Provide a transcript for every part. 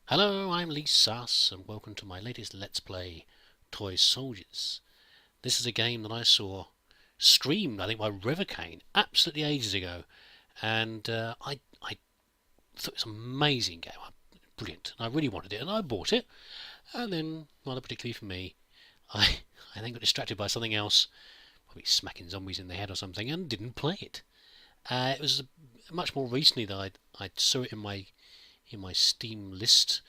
Hello, I'm Lee Sass, and welcome to my latest Let's Play, Toy Soldiers. This is a game that I saw streamed, I think, by Rivercane absolutely ages ago, and I thought it was an amazing game, brilliant, and I really wanted it, and I bought it, and then, rather particularly for me, I, I then got distracted by something else, probably smacking zombies in the head or something, and didn't play it. It was much more recently that I saw it in my Steam list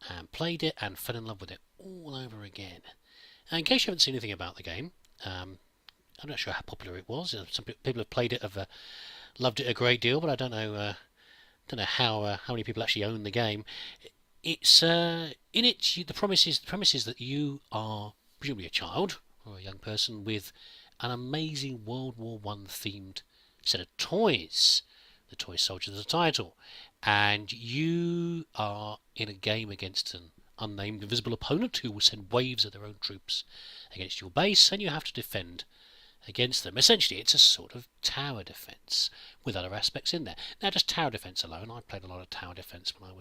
and played it and fell in love with it all over again. And in case you haven't seen anything about the game, I'm not sure how popular it was. Some people have played it, have loved it a great deal, but I don't know how many people actually own the game. It's in it. The premise is that you are presumably a child or a young person with an amazing World War One themed set of toys. The Toy Soldiers is the title, and you are in a game against an unnamed invisible opponent who will send waves of their own troops against your base, and you have to defend against them. Essentially, it's a sort of tower defense with other aspects in there. Now, just tower defense alone, I played a lot of tower defense when I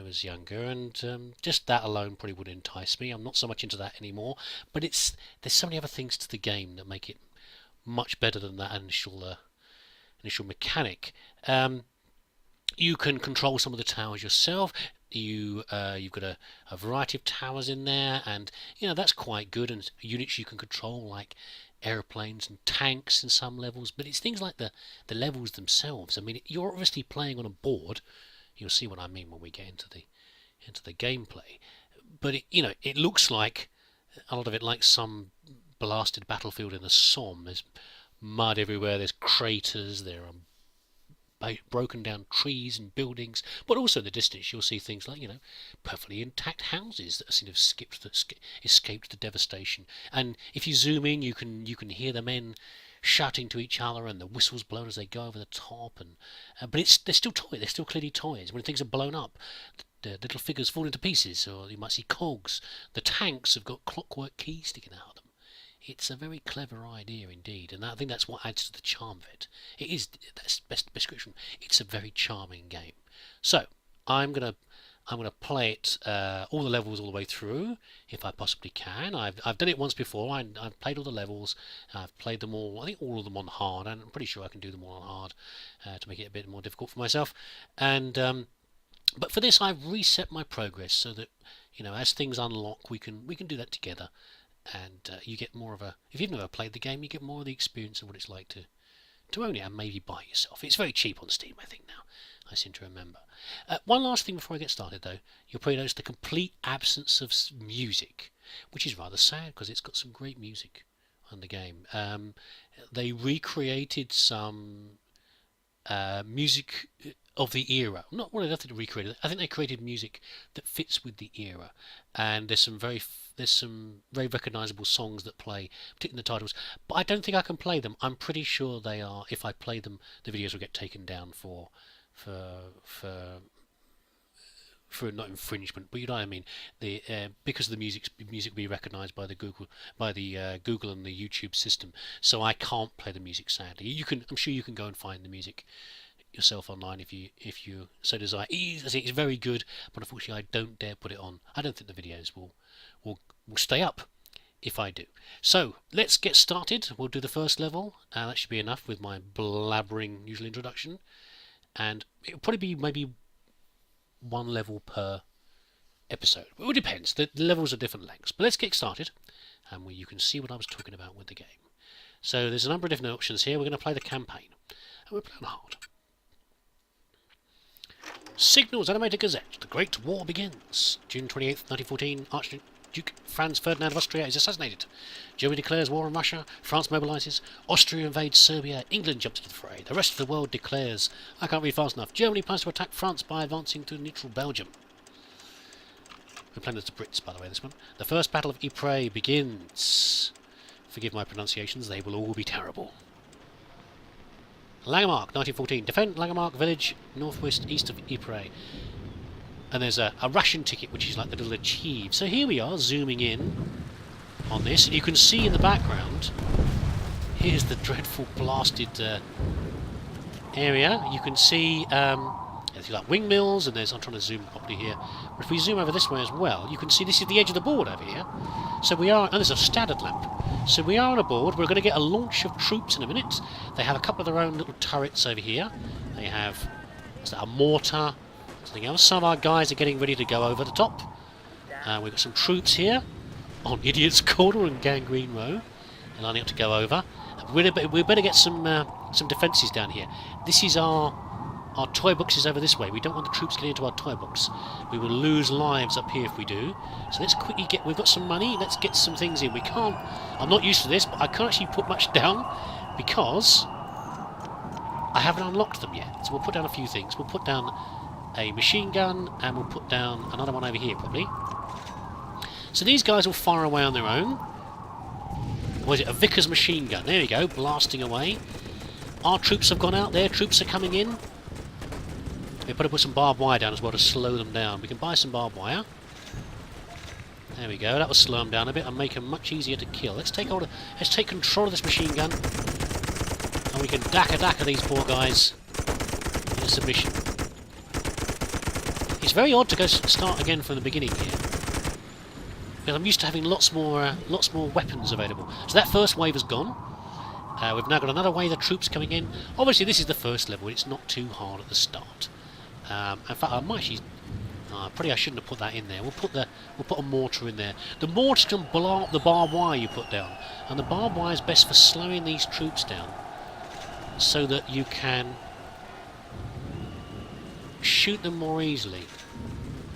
was younger, and just that alone probably would entice me. I'm not so much into that anymore, but there's so many other things to the game that make it much better than that initial mechanic. You can control some of the towers yourself. You've got a variety of towers in there, and that's quite good. And units you can control like airplanes and tanks in some levels. But it's things like the levels themselves. I mean, you're obviously playing on a board. You'll see what I mean when we get into the gameplay. But it looks like a lot of it like some blasted battlefield in the Somme. There's mud everywhere, there's craters, there are broken down trees and buildings, but also in the distance you'll see things like, perfectly intact houses that seem to have escaped the devastation. And if you zoom in, you can hear the men shouting to each other and the whistles blown as they go over the top. But they're still toys, they're still clearly toys. When things are blown up, the little figures fall into pieces, or you might see cogs. The tanks have got clockwork keys sticking out of them. It's a very clever idea indeed, and I think that's what adds to the charm of it. That's the best description. It's a very charming game. So I'm gonna play it all the levels all the way through if I possibly can. I've done it once before. I've played all the levels. I've played them all. I think all of them on hard, and I'm pretty sure I can do them all on hard to make it a bit more difficult for myself. And but for this, I've reset my progress so that as things unlock, we can do that together. And you get more of if you've never played the game, you get more of the experience of what it's like to own it and maybe buy it yourself. It's very cheap on Steam, I think, now, I seem to remember. One last thing before I get started, though. You'll probably notice the complete absence of music, which is rather sad because it's got some great music on the game. They recreated some music of the era. Not what I think they recreated. I think they created music that fits with the era, and there's some very recognisable songs that play, particularly in the titles. But I don't think I can play them. I'm pretty sure they are. If I play them, the videos will get taken down for not infringement, but you know what I mean. Because the music will be recognised by the Google and the YouTube system. So I can't play the music, sadly. I'm sure you can go and find the music yourself online if you so desire. It's very good, but unfortunately I don't dare put it on. I don't think the videos will stay up if I do. So let's get started. We'll do the first level. That should be enough with my blabbering usual introduction, and it'll probably be maybe one level per episode. It depends. The levels are different lengths. But let's get started, and you can see what I was talking about with the game. So there's a number of different options here. We're going to play the campaign, and we're playing hard. Signals Animated Gazette. The Great War begins. June 28th, 1914. Archduke Franz Ferdinand of Austria is assassinated. Germany declares war on Russia. France mobilises. Austria invades Serbia. England jumps into the fray. The rest of the world declares. I can't read fast enough. Germany plans to attack France by advancing to neutral Belgium. We're playing as the Brits, by the way, this one. The First Battle of Ypres begins. Forgive my pronunciations, they will all be terrible. Langemarck, 1914. Defend Langemarck village, northwest east of Ypres. And there's a ration ticket, which is like the little achieve. So here we are, zooming in on this. And you can see in the background, here's the dreadful blasted area. You can see There's like windmills, and there's, I'm trying to zoom properly here. But if we zoom over this way as well, you can see this is the edge of the board over here. So we are, and there's a standard lamp. So we are on a board. We're going to get a launch of troops in a minute. They have a couple of their own little turrets over here. They have, what's that, a mortar, something else. Some of our guys are getting ready to go over the top. We've got some troops here on Idiot's Corner and Gangrene Row, and lining up to go over. We better get some defences down here. This is our toy boxes over this way. We don't want the troops getting into our toy box. We will lose lives up here if we do. So let's quickly get... We've got some money. Let's get some things in. We can't... I'm not used to this, but I can't actually put much down because I haven't unlocked them yet. So we'll put down a few things. We'll put down a machine gun, and we'll put down another one over here, probably. So these guys will fire away on their own. Or is it a Vickers machine gun? There we go, blasting away. Our troops have gone out, their troops are coming in. We've got to put some barbed wire down as well to slow them down. We can buy some barbed wire. There we go, that will slow them down a bit and make them much easier to kill. Let's take control of this machine gun. And we can daka these poor guys in a submission. It's very odd to go start again from the beginning here. Because I'm used to having lots more weapons available. So that first wave has gone. We've now got another wave of troops coming in. Obviously, this is the first level. It's not too hard at the start. In fact, I might actually. Probably I shouldn't have put that in there. We'll put a mortar in there. The mortar can blow up the barbed wire you put down, and the barbed wire is best for slowing these troops down, so that you can shoot them more easily.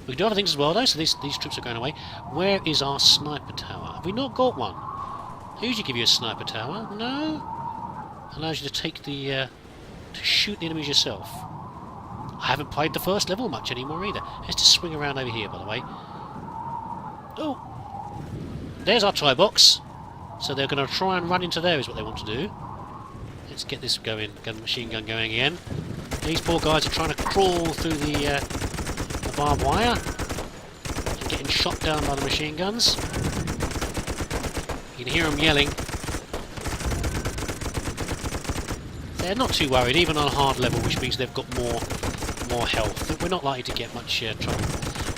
We can do other things as well though, so these troops are going away. Where is our sniper tower? Have we not got one? They usually give you a sniper tower. No? Allows you to take the... to shoot the enemies yourself. I haven't played the first level much anymore either. Let's just swing around over here, by the way. Oh! There's our toy box. So they're going to try and run into there is what they want to do. Let's get this going. Get the machine gun going again. These poor guys are trying to crawl through the barbed wire and getting shot down by the machine guns. You can hear them yelling. They're not too worried, even on a hard level, which means they've got more health. We're not likely to get much trouble.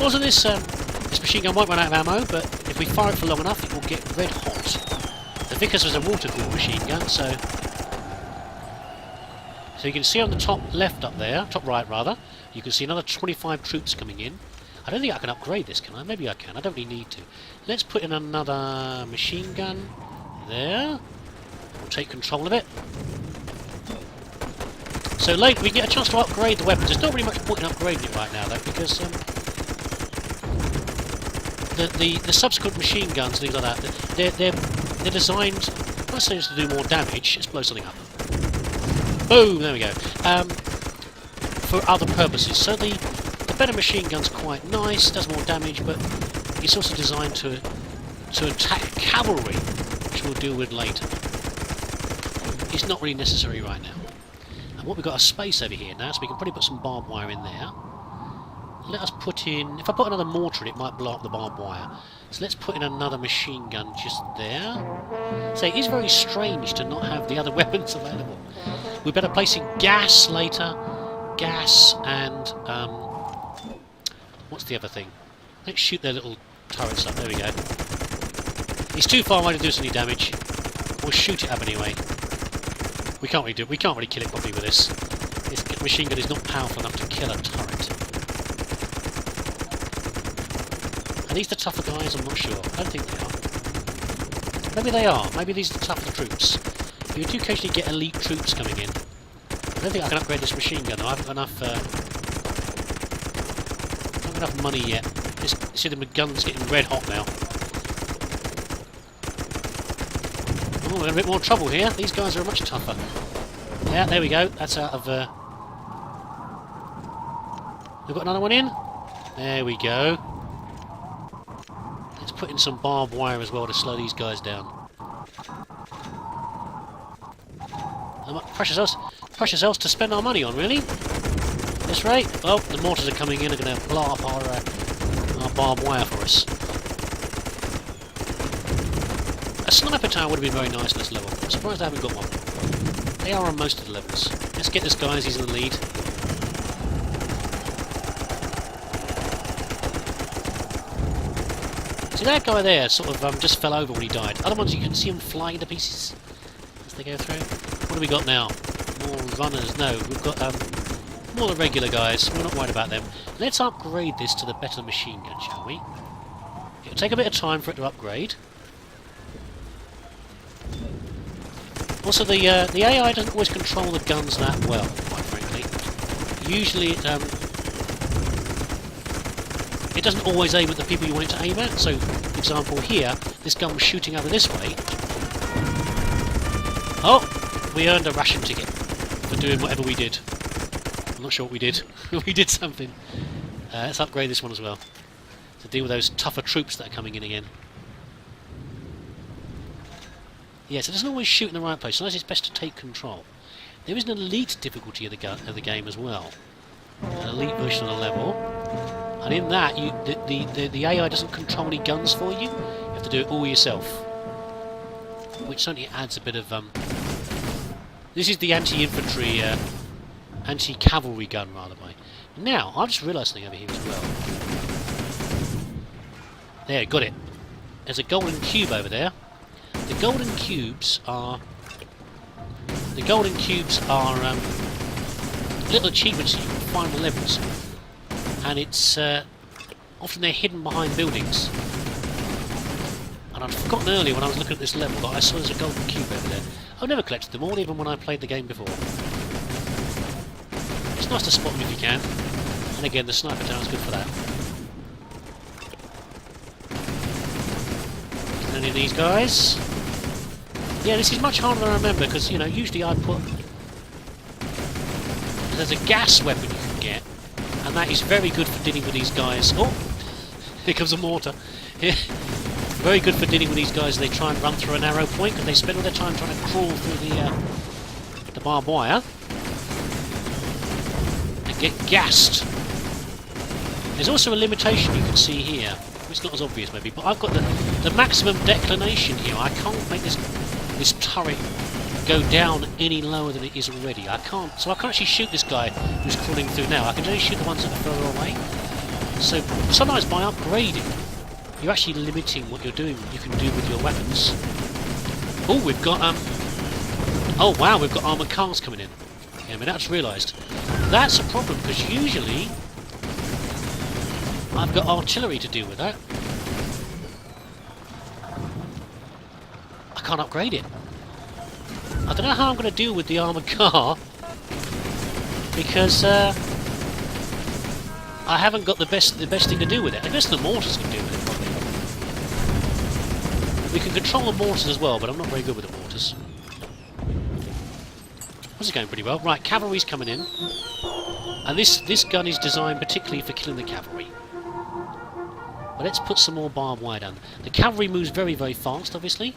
Also, this machine gun might run out of ammo, but if we fire it for long enough, it will get red hot. The Vickers was a water-cooled machine gun, so you can see on the top left up there, top right rather, you can see another 25 troops coming in. I don't think I can upgrade this, can I? Maybe I can. I don't really need to. Let's put in another machine gun there. We'll take control of it. So later we get a chance to upgrade the weapons. There's not really much point in upgrading it right now though, because the subsequent machine guns and things like that, they're designed not necessarily to do more damage. Let's blow something up. Boom! There we go. For other purposes. So the better machine gun's quite nice, does more damage, but it's also designed to attack cavalry, which we'll deal with later. It's not really necessary right now. And what we've got a space over here now, so we can probably put some barbed wire in there. Let us put in... If I put another mortar in, it might blow up the barbed wire. So let's put in another machine gun just there. So it is very strange to not have the other weapons available. We better place in gas later. Gas and... what's the other thing? Let's shoot their little turrets up. There we go. He's too far away to do us any damage. We'll shoot it up anyway. We can't really do it. We can't really kill it properly with this. This machine gun is not powerful enough to kill a turret. Are these the tougher guys? I'm not sure. I don't think they are. Maybe they are. Maybe these are the tougher troops. You do occasionally get elite troops coming in. I don't think I can upgrade this machine gun though. I haven't got enough, not enough money yet. See the gun's getting red hot now. Oh, we're in a bit more trouble here. These guys are much tougher. Yeah, there we go. That's out of... We've got another one in. There we go. Let's put in some barbed wire as well to slow these guys down. Precious else to spend our money on, really. This rate. Oh, the mortars are coming in. Are going to blow up our barbed wire for us. A sniper tower would have been very nice in this level. I'm surprised I haven't got one. They are on most of the levels. Let's get this guy as he's in the lead. See that guy there sort of just fell over when he died. Other ones you can see them flying to pieces as they go through. What do we got now? More runners? No, we've got more the regular guys. We're not worried about them. Let's upgrade this to the better machine gun, shall we? It'll take a bit of time for it to upgrade. Also, the AI doesn't always control the guns that well, quite frankly. Usually it doesn't always aim at the people you want it to aim at. So, for example, here, this gun was shooting over this way. Oh! We earned a ration ticket for doing whatever we did. I'm not sure what we did. We did something. Let's upgrade this one as well, to deal with those tougher troops that are coming in again. Yes, it doesn't always shoot in the right place. Sometimes it's best to take control. There is an elite difficulty of the game as well. An elite version of the level. And in that, the AI doesn't control any guns for you. You have to do it all yourself. Which certainly adds a bit of... This is the anti-infantry... anti-cavalry gun, rather, by. Now, I've just realised something over here as well. There, got it. There's a golden cube over there. The golden cubes are little achievements that you can find in levels, and it's often they're hidden behind buildings. And I'd forgotten earlier when I was looking at this level that I saw there's a golden cube over there. I've never collected them all, even when I played the game before. It's nice to spot them if you can, and again the sniper tower's good for that. And any of these guys. Yeah, this is much harder than I remember, because, you know, usually I put... There's a gas weapon you can get, and that is very good for dealing with these guys. Oh! Here comes a mortar. Very good for dealing with these guys. They try and run through a narrow point, because they spend all their time trying to crawl through the barbed wire. And get gassed. There's also a limitation you can see here. It's not as obvious, maybe, but I've got the maximum declination here. I can't make this turret go down any lower than it is already. I can't, so I can't actually shoot this guy who's crawling through now. I can only shoot the ones that are further away. So sometimes by upgrading, you're actually limiting what you can do with your weapons. Oh, we've got oh wow, we've got armoured cars coming in. Yeah, I mean, I just realised that's a problem, because usually I've got artillery to deal with that. I can't upgrade it. I don't know how I'm going to deal with the armoured car, because I haven't got the best thing to do with it. I guess the mortars can do with it, probably. We can control the mortars as well, but I'm not very good with the mortars. This is going pretty well. Right, cavalry's coming in, and this gun is designed particularly for killing the cavalry. But let's put some more barbed wire down. The cavalry moves very, very fast, obviously.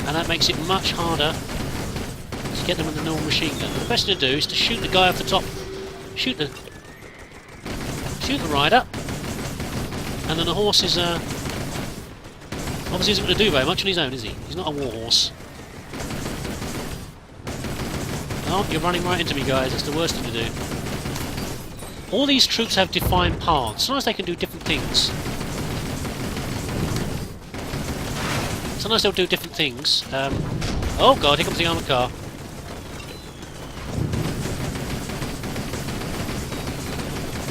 And that makes it much harder to get them with the normal machine gun. But the best thing to do is to shoot the guy off the top. Shoot the rider. And then the horse is obviously isn't going to do very much on his own, is he? He's not a war horse. Oh, you're running right into me, guys. That's the worst thing to do. All these troops have defined paths. Sometimes they can do different things. Sometimes they'll do different things. Oh god, here comes the armoured car.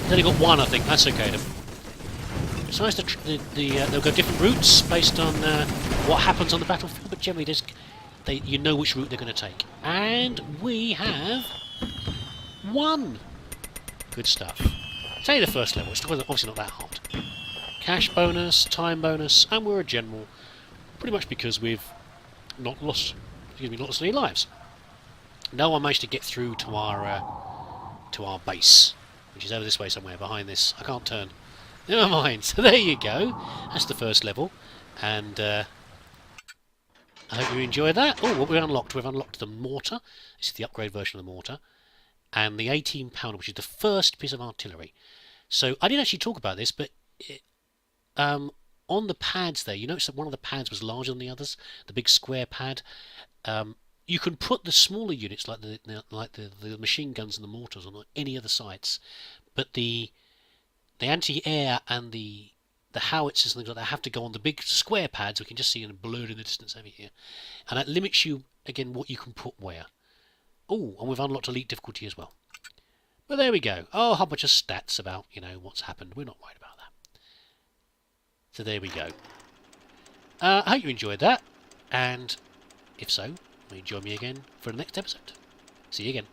He's only got one, I think. That's okay then. Sometimes they'll go different routes based on what happens on the battlefield, but generally you know which route they're going to take. And we have won! Good stuff. It's only the first level, it's obviously not that hard. Cash bonus, time bonus, and we're a general. Pretty much because we've not lost any lives. No one managed to get through to our base, which is over this way somewhere, behind this. I can't turn. Never mind. So there you go. That's the first level, and I hope you enjoyed that. Oh, what we unlocked? We've unlocked the mortar. This is the upgrade version of the mortar, and the 18-pounder, which is the first piece of artillery. So I didn't actually talk about this, but on the pads there, you notice that one of the pads was larger than the others, the big square pad. You can put the smaller units, like the machine guns and the mortars, on any other sites, but the the anti-air and the howitzers and things like that have to go on the big square pads. We can just see them blurred in the distance over here, and that limits you again what you can put where. Oh, and we've unlocked elite difficulty as well. But there we go. Oh, a whole bunch of stats about, you know, what's happened. We're not worried about that. So there we go. I hope you enjoyed that, and if so, join me again for the next episode. See you again.